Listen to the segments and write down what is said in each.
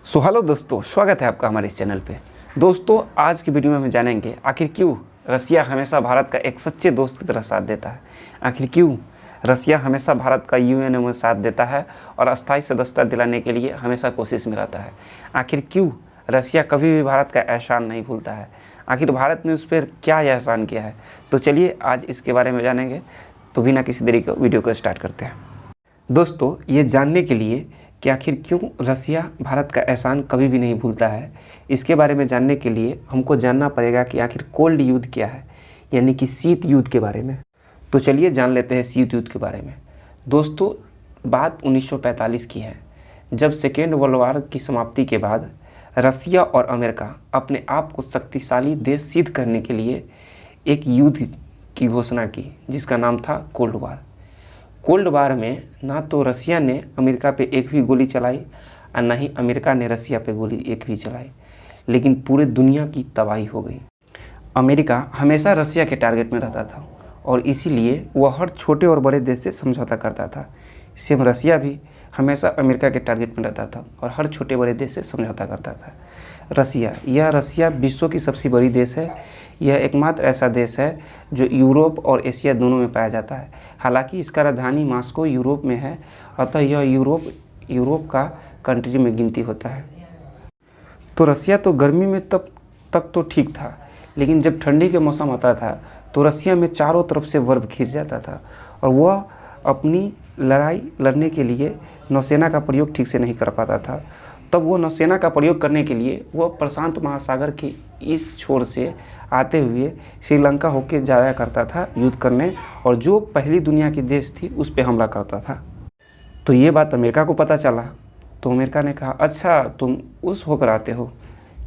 Hello दोस्तों, स्वागत है आपका हमारे इस चैनल पे। दोस्तों, आज की वीडियो में हम जानेंगे आखिर क्यों रसिया हमेशा भारत का एक सच्चे दोस्त की तरह साथ देता है। आखिर क्यों रसिया हमेशा भारत का यूएनओ में साथ देता है और अस्थायी सदस्यता दिलाने के लिए हमेशा कोशिश में रहता है। आखिर क्यों रसिया कभी भी भारत का एहसान नहीं भूलता है। आखिर भारत ने उस पर क्या एहसान किया है। तो चलिए आज इसके बारे में जानेंगे। तो बिना किसी देरी के वीडियो को स्टार्ट करते हैं। दोस्तों, ये जानने के लिए कि आखिर क्यों रसिया भारत का एहसान कभी भी नहीं भूलता है, इसके बारे में जानने के लिए हमको जानना पड़ेगा कि आखिर कोल्ड युद्ध क्या है, यानी कि शीत युद्ध के बारे में। तो चलिए जान लेते हैं शीत युद्ध के बारे में। दोस्तों, बात 1945 की है, जब सेकेंड वर्ल्ड वॉर की समाप्ति के बाद रसिया और अमेरिका अपने आप को शक्तिशाली देश सिद्ध करने के लिए एक युद्ध की घोषणा की, जिसका नाम था कोल्ड वॉर। कोल्ड वॉर में ना तो रसिया ने अमेरिका पे एक भी गोली चलाई और ना ही अमेरिका ने रसिया पे गोली एक भी चलाई, लेकिन पूरे दुनिया की तबाही हो गई। अमेरिका हमेशा रसिया के टारगेट में रहता था और इसीलिए वह हर छोटे और बड़े देश से समझौता करता था। सेम रसिया भी हमेशा अमेरिका के टारगेट में रहता था और हर छोटे बड़े देश से समझौता करता था। रसिया विश्व की सबसे बड़ी देश है। यह एकमात्र ऐसा देश है जो यूरोप और एशिया दोनों में पाया जाता है। हालांकि इसका राजधानी मॉस्को यूरोप में है, अतः यह यूरोप का कंट्री में गिनती होता है। तो रसिया तो गर्मी में तब तक तो ठीक था, लेकिन जब ठंडी के मौसम आता था तो रसिया में चारों तरफ से बर्फ घिर जाता था और वह अपनी लड़ाई लड़ने के लिए नौसेना का प्रयोग ठीक से नहीं कर पाता था। तब वो नौसेना का प्रयोग करने के लिए वह प्रशांत महासागर के इस छोर से आते हुए श्रीलंका होकर जाया करता था युद्ध करने, और जो पहली दुनिया की देश थी उस पर हमला करता था। तो ये बात अमेरिका को पता चला, तो अमेरिका ने कहा, अच्छा तुम उस होकर आते हो,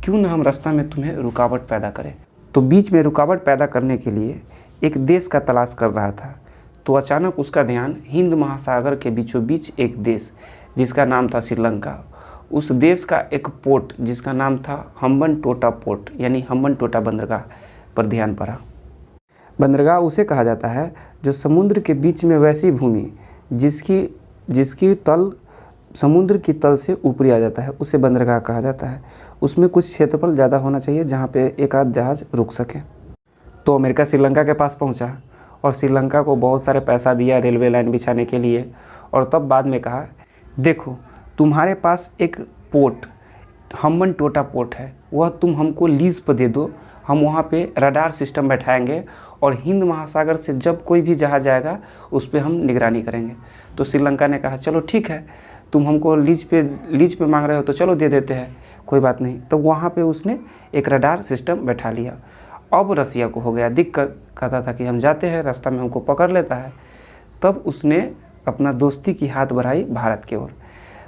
क्यों ना हम रास्ता में तुम्हें रुकावट पैदा करें। तो बीच में रुकावट पैदा करने के लिए एक देश का तलाश कर रहा था। तो अचानक उसका ध्यान हिंद महासागर के बीचों बीच एक देश जिसका नाम था श्रीलंका, उस देश का एक पोर्ट जिसका नाम था हम्बनटोटा पोर्ट, यानी हम्बनटोटा बंदरगाह पर ध्यान पड़ा। बंदरगाह उसे कहा जाता है जो समुद्र के बीच में वैसी भूमि जिसकी तल समुद्र की तल से ऊपरी आ जाता है, उसे बंदरगाह कहा जाता है। उसमें कुछ क्षेत्रफल ज़्यादा होना चाहिए जहाँ पे एक आध जहाज़ रुक सके। तो अमेरिका श्रीलंका के पास पहुँचा और श्रीलंका को बहुत सारे पैसा दिया रेलवे लाइन बिछाने के लिए, और तब बाद में कहा, देखो तुम्हारे पास एक पोर्ट हम्बनटोटा पोर्ट है, वह तुम हमको लीज पर दे दो, हम वहाँ पे रडार सिस्टम बैठाएंगे और हिंद महासागर से जब कोई भी जहाज जाएगा उस पर हम निगरानी करेंगे। तो श्रीलंका ने कहा, चलो ठीक है, तुम हमको लीज पे मांग रहे हो तो चलो दे देते हैं, कोई बात नहीं। तो वहाँ पे उसने एक रडार सिस्टम बैठा लिया। अब रसिया को हो गया दिक्कत, कहता था कि हम जाते हैं, रास्ता में हमको पकड़ लेता है। तब उसने अपना दोस्ती की हाथ बढ़ाई भारत की ओर।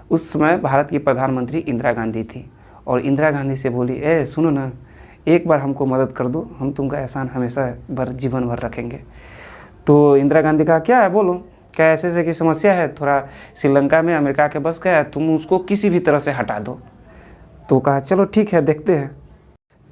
उस समय भारत की प्रधानमंत्री इंदिरा गांधी थी और इंदिरा गांधी से बोली, ए सुनो ना, एक बार हमको मदद कर दो, हम तुमका एहसान हमेशा जीवन भर रखेंगे। तो इंदिरा गांधी कहा, क्या है बोलो, क्या ऐसे की समस्या है, थोड़ा श्रीलंका में अमेरिका के बस का है, तुम उसको किसी भी तरह से हटा दो। तो कहा, चलो ठीक है, देखते हैं।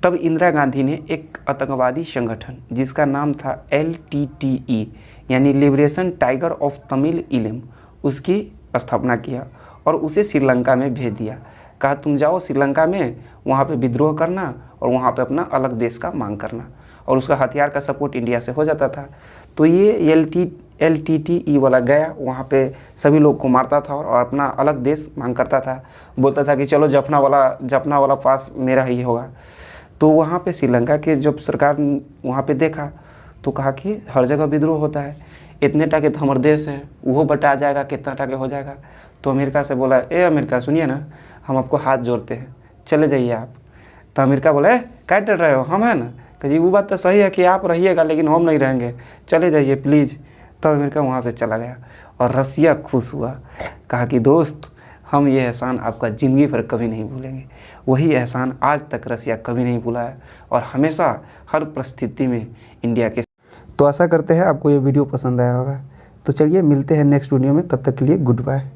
तब इंदिरा गांधी ने एक आतंकवादी संगठन जिसका नाम था LTTE, यानी लिबरेशन टाइगर ऑफ तमिल इलम, उसकी स्थापना किया और उसे श्रीलंका में भेज दिया। कहा, तुम जाओ श्रीलंका में, वहाँ पे विद्रोह करना और वहाँ पे अपना अलग देश का मांग करना, और उसका हथियार का सपोर्ट इंडिया से हो जाता था। तो ये LTTE वाला गया, वहाँ पे सभी लोग को मारता था और अपना अलग देश मांग करता था। बोलता था कि चलो जफना वाला पास मेरा ही होगा। तो वहाँ पे श्रीलंका के जब सरकार वहाँ पे देखा तो कहा कि हर जगह विद्रोह होता है, इतने टाके तो हमारे देश है, वो बटा जाएगा, कितना टाके हो जाएगा। तो अमेरिका से बोला, ए अमेरिका सुनिए ना, हम आपको हाथ जोड़ते हैं, चले जाइए आप। तो अमेरिका बोला, क्या डर रहे हो, हम हैं ना। कह जी वो बात तो सही है कि आप रहिएगा, लेकिन हम नहीं रहेंगे, चले जाइए प्लीज़। तो अमेरिका वहाँ से चला गया और रसिया खुश हुआ, कहा कि दोस्त हम ये एहसान आपका ज़िंदगी भर कभी नहीं भूलेंगे। वही एहसान आज तक रसिया कभी नहीं भूला है और हमेशा हर परिस्थिति में इंडिया के। तो आशा करते हैं आपको ये वीडियो पसंद आया होगा। तो चलिए मिलते हैं नेक्स्ट वीडियो में, तब तक के लिए गुड बाय।